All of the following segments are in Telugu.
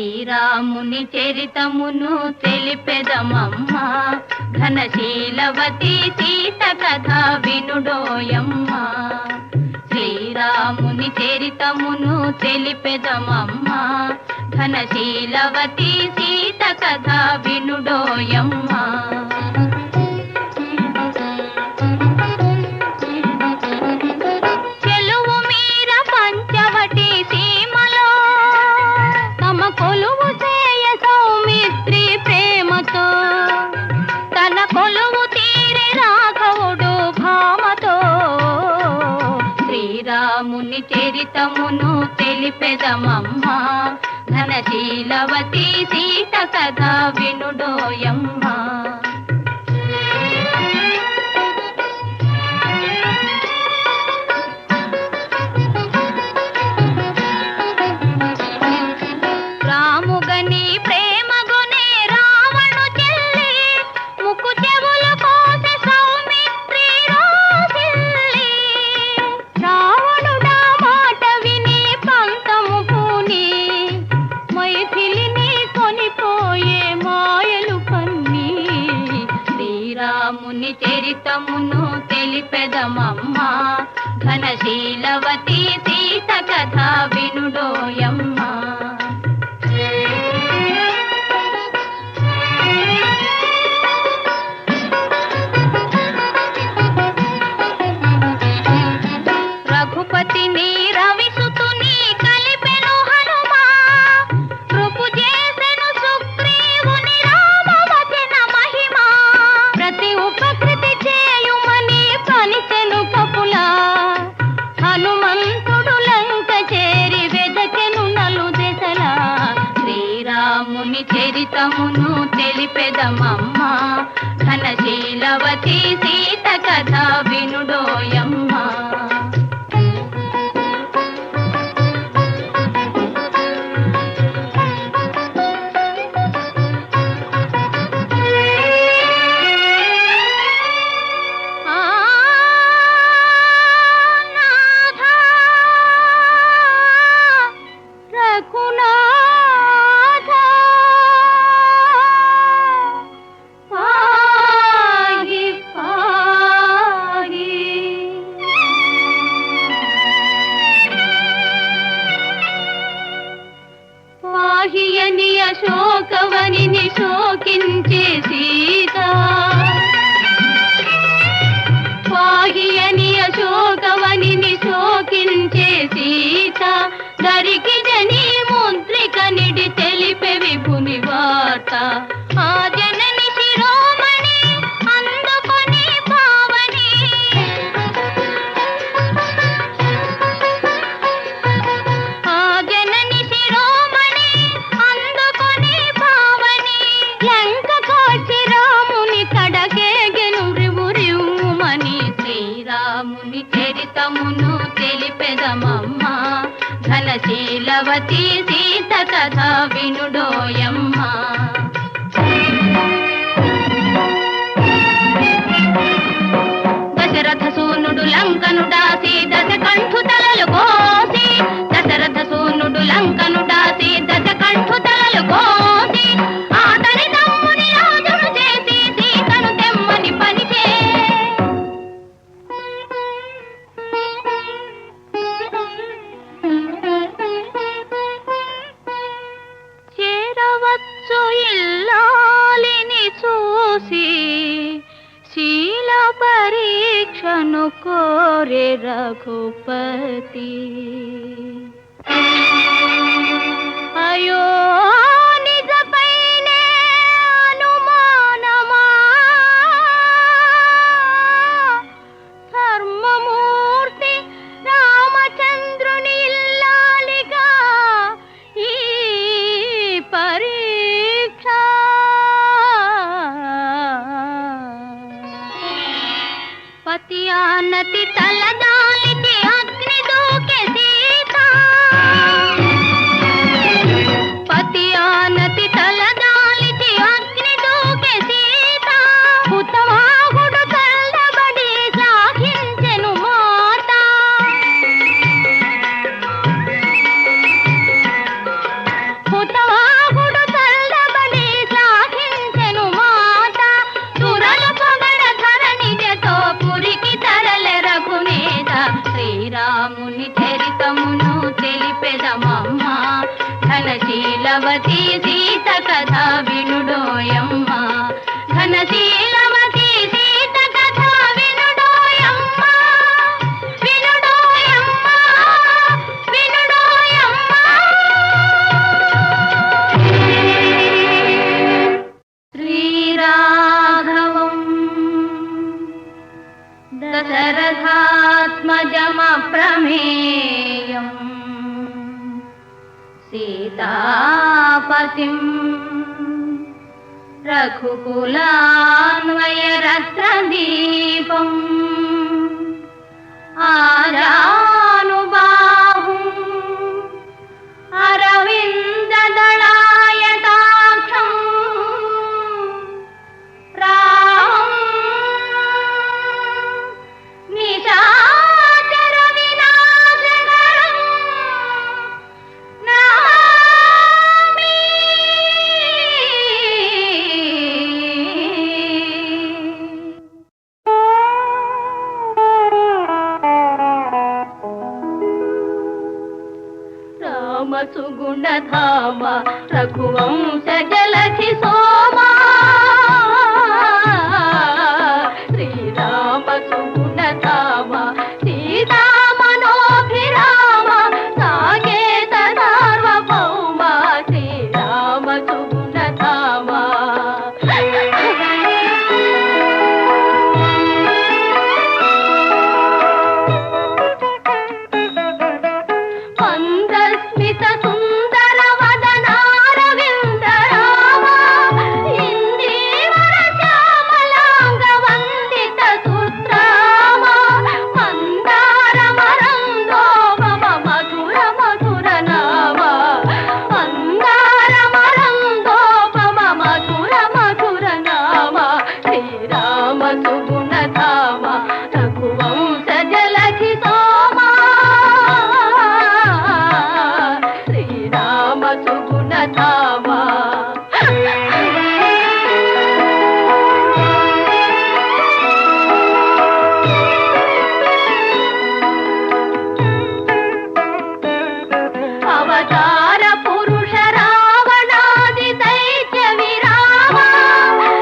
శ్రీరాముని చరితమును తెలిపెదమమ్మా, ఘనశీలవతి సీత కథ వినుడోయమ్మా. శ్రీరాముని చరితమును తెలిపెదమమ్మా, ఘనశీలవతి సీత కథ వినుడోయమ్మా. కొలువు చేయ సౌమిత్రి ప్రేమతో, తన కొలువు తీరి రాఘవుడు భామతో. శ్రీరాముని చరితమును తెలిపెదమమ్మా, ఘనశీలవతి సీత కథ వినుడోయమ్మా. శ్రీరాముని చరితమును తెలిపెదమమ్మా, ఘనశీలవతి సీత కథ వినుడోయమ్మా. రఘుపతిని రవిసుతుని కలిపెను హనుమా, కృపు చేసెను సుగ్రీవుని రామవచన మహిమా. ప్రతి ఉపకృతి చేయుమని పలిచెను కపులా, హనుమంతుడు లంక చేరి వెదకెను నలుదెసలా. శ్రీరాముని చరితమును తెలిపెదమమ్మా, ఘనశీలవతి సీత కథ వినుడోయమ్మా. పాహియని అశోకవనిని శోకించే సీత, పాహియని అశోకవనిని శోకించే సీత. దరికి జని ముద్రిక నిడి తెలిపే విభుని వార్త. ఆ జనని శిరోమణి అందుకొని పావని, ఆ జనని శిరోమణి అందుకొని పావని. లంక కోచి రాముని కడకేగెను రివురివుమని. శ్రీరాముని చరితమును తెలిపెదమమ్మా, ఘనశీలవతి సీత కథ వినుడోయమ్మా. దశరథ సూనుడు లంకను దాసి దశకంఠు తలలు కోసి, దశరథ సూనుడు లంకను దాసి దశకంఠు తలలు కోసి. ఆతని తమ్ముని రాజును చేసి సీతను తెమ్మని పనిచే. చేరవచ్చు ఇల్లాలిని చూసి, శీల పరీక్షను కోరే రఘుపతి. అయో నిజపైనే అనుమానమా, ధర్మమూర్తి రామచంద్రుని ఇల్లాలిగా ఈ పరీక్ష. పతి ఆనతి తలదాలిచి అగ్ని దూకే సీత, పతి ఆనతి తలదాలిచి అగ్ని దూకే సీత. హుతవాహుడు కళ్ళబడి సాగించెను మాత. హుతవా ఘనశీలవతి సీత కథ వినుడోయమ్మ ఘనశీలవతి సీత కథ వినుడోయమ్మ వినుడోయమ్మ వినుడోయమ్మ. శ్రీరాఘవం దశరథాత్మజమప్రమేయం సీతాపతిం రఘుకులాన్వయరత్నదీపం ఆజానుబాహుం అరవిందదళాయతాక్షం రామం నిశాచర వినాశకరం నమామి. రామ సుగుణధామ రఘువంశ జలధి సోమా శ్రీరామ సుగుణధామ సీతా మనోభిరామ సాకేత సార్వభౌమ శ్రీరామ సుగుణధామ. మందస్మిత సుందర వదనారవింద రామ ఇందీవర శ్యామలాంగ వందిత సుత్రామ మందార మరందోపమ మధుర మధుర నామ మందార మరందోపమ మధుర మధుర నామ శ్రీరామ సుగుణధామ రఘువంశ జలధి సోమా శ్రీరామ సుగుణధామ. అవతార పురుష రావణాది దైత్య విరామ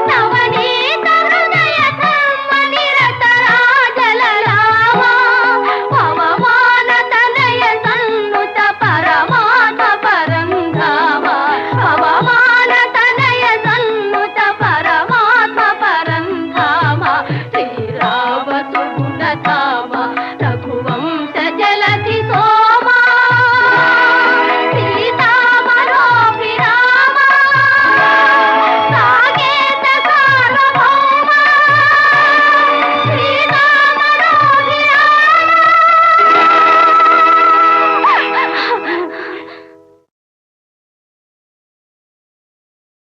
నవనీత హృదయ ధర్మ నిరత రాజల రామ పవమాన తనయ సన్నుత పరమాత్మ పరంధామ పవమాన తనయ సన్నుత పరమాత్మ పరంధామ శ్రీరామ సుగుణధామ